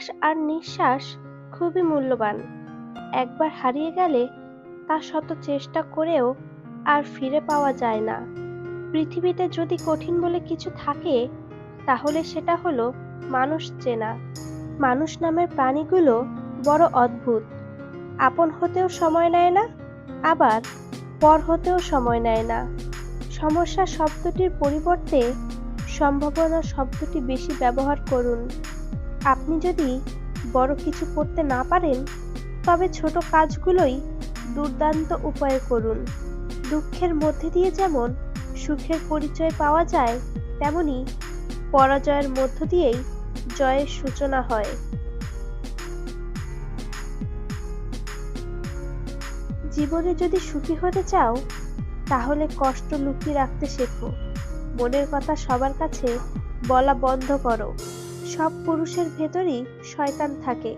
শ্বাস আর নিঃশ্বাস খুবই মূল্যবান। একবার হারিয়ে গেলে তা শত চেষ্টা করেও আর ফিরে পাওয়া যায় না। পৃথিবীতে যদি কঠিন বলে কিছু থাকে, তাহলে সেটা হলো মানুষ চেনা। মানুষ নামের প্রাণীগুলো বড় অদ্ভুত। আপন হতেও সময় নেয় না, আবার পর হতেও সময় নেয় না। সমস্যা শব্দটির পরিবর্তে সম্ভাবনা শব্দটি বেশি ব্যবহার করুন। আপনি যদি বড় কিছু করতে না পারেন, তবে ছোট কাজগুলোই দুর্দান্ত উপায়ে করুন। দুঃখের মধ্যে দিয়ে যেমন সুখের পরিচয় পাওয়া যায়, তেমনি পরাজয়ের মধ্য দিয়েই জয়ের সূচনা হয়। জীবনে যদি সুখী হতে চাও, তাহলে কষ্ট লুকিয়ে রাখতে শেখো। মনের কথা সবার কাছে বলা বন্ধ করো। সব পুরুষের ভেতরই শয়তান থাকে,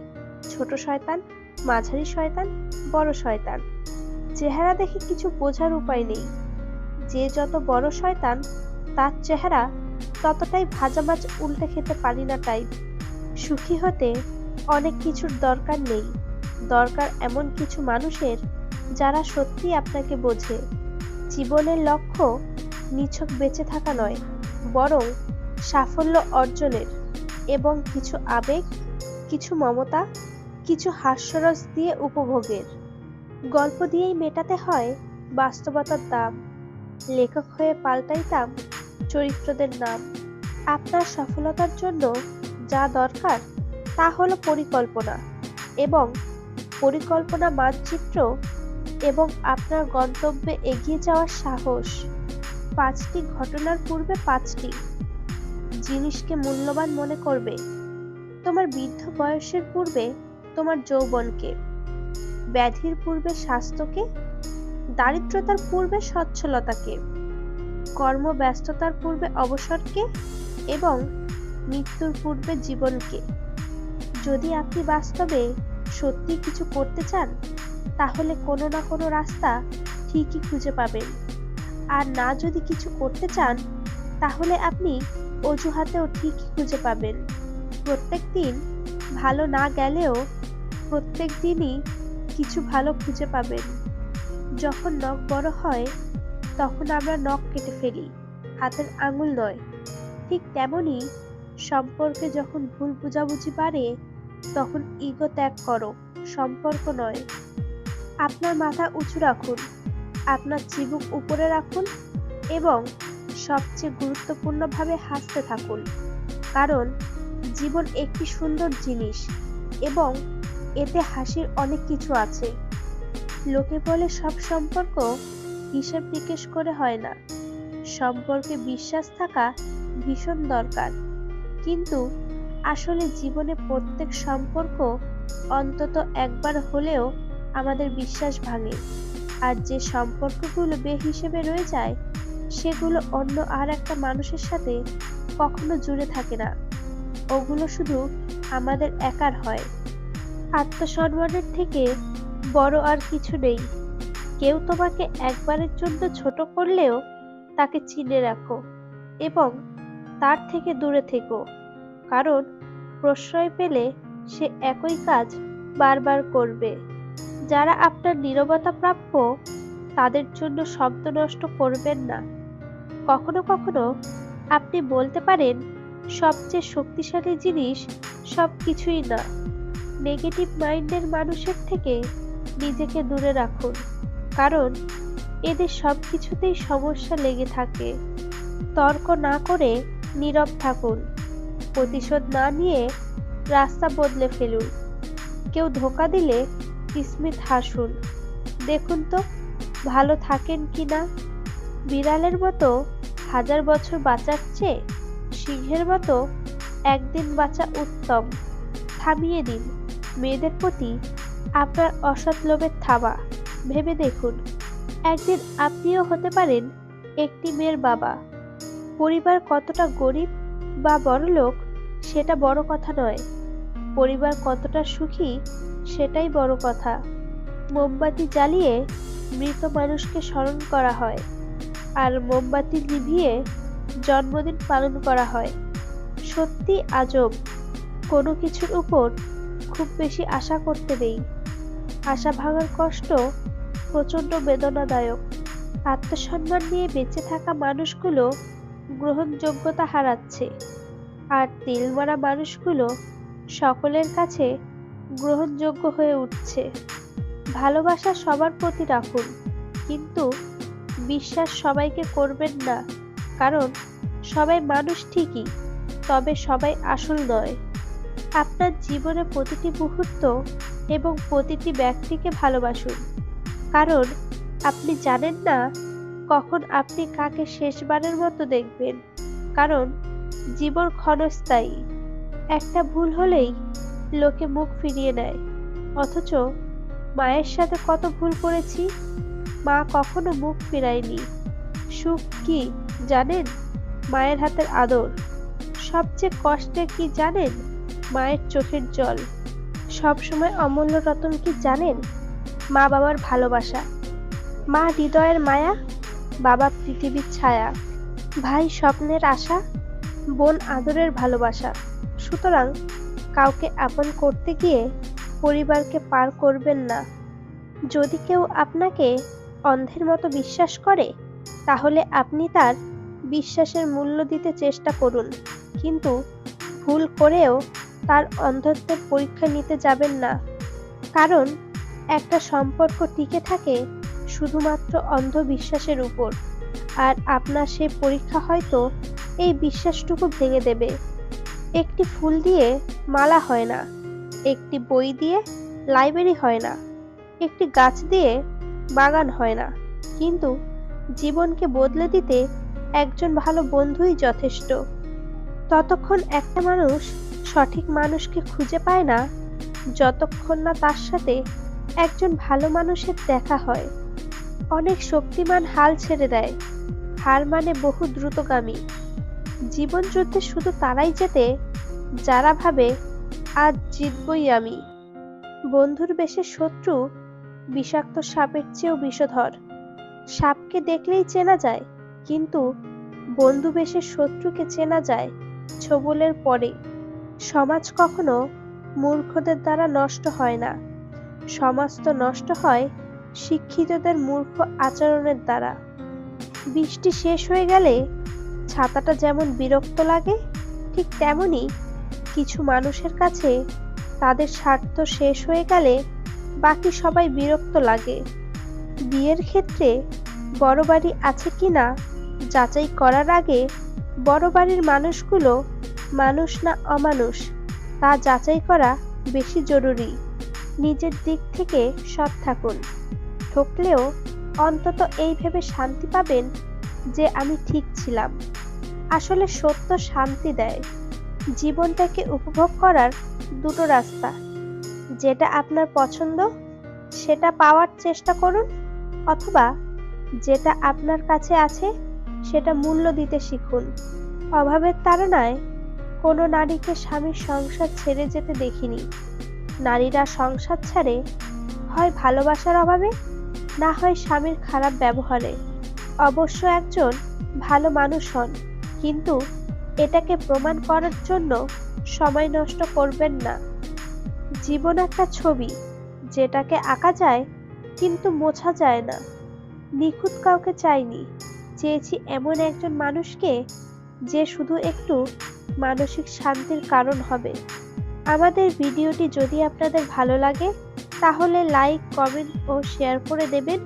ছোট শয়তান, মাঝারি শয়তান, বড় শয়তান। চেহারা দেখে কিছু বোঝার উপায় নেই। যে যত বড় শয়তান, তার চেহারা ততটাই ভাজা মাছ উল্টে খেতে পারি না টাইপ। সুখী হতে অনেক কিছুর দরকার নেই, দরকার এমন কিছু মানুষের যারা সত্যি আপনাকে বোঝে। জীবনের লক্ষ্য নিছক বেঁচে থাকা নয়, বরং সাফল্য অর্জনের, এবং কিছু আবেগ, কিছু মমতা, কিছু হাস্যরস দিয়ে উপভোগের। গল্প দিয়েই মেটাতে হয় বাস্তবতার দাম। লেখক হয়ে পাল্টাইতাম চরিত্রদের নাম। আপনার সফলতার জন্য যা দরকার তা হলো পরিকল্পনা, এবং পরিকল্পনা মানচিত্র, এবং আপনার গন্তব্যে এগিয়ে যাওয়ার সাহস। 5টি ঘটনার পূর্বে 5টি জিনিসকে মূল্যবান মনে করবে। তোমার বৃদ্ধ বয়সের পূর্বে তোমার যৌবনকে, ব্যাধির পূর্বে স্বাস্থ্যকে, দারিদ্রতার পূর্বে সচ্ছলতাকে, কর্মব্যস্ততার পূর্বে অবসরকে, এবং মৃত্যুর পূর্বে জীবনকে। যদি আপনি বাস্তবে সত্যি কিছু করতে চান, তাহলে কোনো না কোনো রাস্তা ঠিকই খুঁজে পাবেন। আর না যদি কিছু করতে চান, তাহলে আপনি অজুহাতেও ঠিকই খুঁজে পাবেন। প্রত্যেক দিন ভালো না গেলেও প্রত্যেক দিনই কিছু ভালো খুঁজে পাবেন। যখন নখ বড় হয়, তখন আমরা নখ কেটে ফেলি, হাতের আঙুল নয়। ঠিক তেমনি সম্পর্কে যখন ভুল বোঝাবুঝি বাড়ে, তখন ইগো ত্যাগ করো, সম্পর্ক নয়। আপনার মাথা উঁচু রাখুন, আপনার চিবুক উপরে রাখুন, এবং সবচেয়ে গুরুত্বপূর্ণভাবে হাসতে থাকুন। কারণ জীবন একটি সুন্দর জিনিস, এবং এতে হাসির অনেক কিছু আছে। লোকে বলে সব সম্পর্ক হিসেব নিকেশ করে হয় না। সম্পর্কে বিশ্বাস থাকা ভীষণ দরকার, কিন্তু আসলে জীবনে প্রত্যেক সম্পর্ক অন্তত একবার হলেও আমাদের বিশ্বাস ভাঙে। আর যে সম্পর্কগুলো বেহিসেবে রয়ে যায়, সেগুলো অন্য আর একটা মানুষের সাথে কখনো জুড়ে থাকে না। ওগুলো শুধু আমাদের একার হয়। আত্মসম্মানের থেকে বড় আর কিছু নেই। কেউ তোমাকে একবারের জন্য ছোট করলেও তাকে চিনে রাখো, এবং তার থেকে দূরে থেকো। কারণ প্রশ্রয় পেলে সে একই কাজ বারবার করবে। যারা আপনার নীরবতা প্রাপ্য, তাদের জন্য শব্দ নষ্ট করবেন না। কখনো কখনো আপনি বলতে পারেন, সবচেয়ে শক্তিশালী জিনিস সবকিছুই না। নেগেটিভ মাইন্ডের মানুষের থেকে নিজেকে দূরে রাখুন, কারণ এদের সবকিছুতেই সমস্যা লেগে থাকে। তর্ক না করে নীরব থাকুন। প্রতিশোধ না নিয়ে রাস্তা বদলে ফেলুন। কেউ ধোঁকা দিলে স্মিত হাসুন। দেখুন তো ভালো থাকেন কিনা। বিড়ালের মতো 1000 বছর বাঁচার চেয়ে সিংহের মতো একদিন বাঁচা উত্তম। থামিয়ে দিন মেয়েদের প্রতি আপনার অসৎ লোভের থাবা। ভেবে দেখুন, একদিন আপনিও হতে পারেন একটি মেয়ের বাবা। পরিবার কতটা গরিব বা বড়লোক সেটা বড় কথা নয়, পরিবার কতটা সুখী সেটাই বড় কথা। মোমবাতি জ্বালিয়ে মৃত মানুষকে স্মরণ করা হয়, আর মোমবাতি নিভিয়ে জন্মদিন পালন করা হয়। সত্যি আজব, কোনো কিছুর উপর খুব বেশি আশা করতে নেই। আশা ভাঙার কষ্ট প্রচণ্ড বেদনাদায়ক। আত্মসম্মান নিয়ে বেঁচে থাকা মানুষগুলো গ্রহণযোগ্যতা হারাচ্ছে, আর তেল মারা মানুষগুলো সকলের কাছে গ্রহণযোগ্য হয়ে উঠছে। ভালোবাসা সবার প্রতি রাখুন, কিন্তু বিশ্বাস সবাইকে করবেন না, কারণ সবাই মানুষ ঠিকই, তবে সবাই আসল নয়। আপনার জীবনে প্রতিটি মুহূর্ত এবং প্রতিটি ব্যক্তিকে ভালোবাসুন, কারণ আপনি জানেন না কখন আপনি কাকে শেষবারের মতো দেখবেন। কারণ জীবন ক্ষণস্থায়ী। একটা ভুল হলেই লোকে মুখ ফিরিয়ে নেয়, অথচ মায়ের সাথে কত ভুল করেছি, মা কখনো মুখ ফিরায়নি। সুখ কি জানেন? মায়ের হাতের আদর। সবচেয়ে কষ্টের কি জানেন? মায়ের চোখের জল। সবসময় অমূল্য রতন কি জানেন? মা বাবার ভালোবাসা। মা হৃদয়ের মায়া, বাবা পৃথিবীর ছায়া, ভাই স্বপ্নের আশা, বোন আদরের ভালোবাসা। সুতরাং কাউকে আপন করতে গিয়ে পরিবারকে পার করবেন না। যদি কেউ আপনাকে অন্ধের মতো বিশ্বাস করে, তাহলে আপনি তার বিশ্বাসের মূল্য দিতে চেষ্টা করুন, কিন্তু ভুল করেও তার অন্ধত্বের পরীক্ষা নিতে যাবেন না। কারণ একটা সম্পর্ক টিকে থাকে শুধুমাত্র অন্ধ বিশ্বাসের উপর, আর আপনার সেই পরীক্ষা হয়তো এই বিশ্বাসটুকু ভেঙে দেবে। একটি ফুল দিয়ে মালা হয় না, একটি বই দিয়ে লাইব্রেরি হয় না, একটি গাছ দিয়ে বাগান হয় না, কিন্তু জীবনকে বদলে দিতে একজন ভালো বন্ধুই যথেষ্ট। ততক্ষণ একটা মানুষ সঠিক মানুষকে খুঁজে পায় না, যতক্ষণ না তার সাথে একজন ভালো মানুষের দেখা হয়। অনেক শক্তিমান হাল ছেড়ে দেয়, হার মানে বহু দ্রুতগামী। জীবন যুদ্ধে শুধু তারাই জেতে যারা ভাবে আজ জিতবই আমি। বন্ধুর বেশে শত্রু বিষাক্ত সাপের চেয়েও বিষধর। সাপকে দেখলেই চেনা যায়, কিন্তু বন্ধু বেশে শত্রুকে চেনা যায় ছোবলের পরে। সমাজ কখনো মূর্খদের দ্বারা নষ্ট হয় না, সমাজ তো নষ্ট হয় শিক্ষিতদের মূর্খ আচরণের দ্বারা। বৃষ্টি শেষ হয়ে গেলে ছাতাটা যেমন বিরক্ত লাগে, ঠিক তেমনি কিছু মানুষের কাছে তাদের স্বার্থ শেষ হয়ে গেলে বাকি সবাই বিরক্ত লাগে। বিয়ের ক্ষেত্রে বড় বাড়ি আছে কিনা যাচাই করার আগে বড় বাড়ির মানুষগুলো মানুষ না অমানুষ তা যাচাই করা বেশি জরুরি। নিজের দিক থেকে সৎ থাকুন, ঠকলেও অন্তত এই ভেবে শান্তি পাবেন যে আমি ঠিক ছিলাম। আসলে সত্য শান্তি দেয়। জীবনটাকে উপভোগ করার দুটো রাস্তা, যেটা আপনার পছন্দ সেটা পাওয়ার চেষ্টা করুন, অথবা যেটা আপনার কাছে আছে সেটা মূল্য দিতে শিখুন। অভাবের তাড়নায় কোনো নারীকে স্বামীর সংসার ছেড়ে যেতে দেখিনি। নারীরা সংসার ছাড়ে হয় ভালোবাসার অভাবে, না হয় স্বামীর খারাপ ব্যবহারে। অবশ্য একজন ভালো মানুষ হন, কিন্তু এটাকে প্রমাণ করার জন্য সময় নষ্ট করবেন না। জীবন একটা ছবি, যেটাকে আঁকা যায় কিন্তু মোছা যায় না। নিখুঁত কাউকে চাইনি, চেয়েছি এমন একজন মানুষকে যে শুধু একটু মানসিক শান্তির কারণ হবে। আমাদের ভিডিওটি যদি আপনাদের ভালো লাগে তাহলে লাইক, কমেন্ট ও শেয়ার করে দেবেন।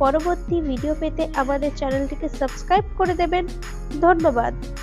পরবর্তী ভিডিও পেতে আমাদের চ্যানেলটিকে সাবস্ক্রাইব করে দেবেন। ধন্যবাদ।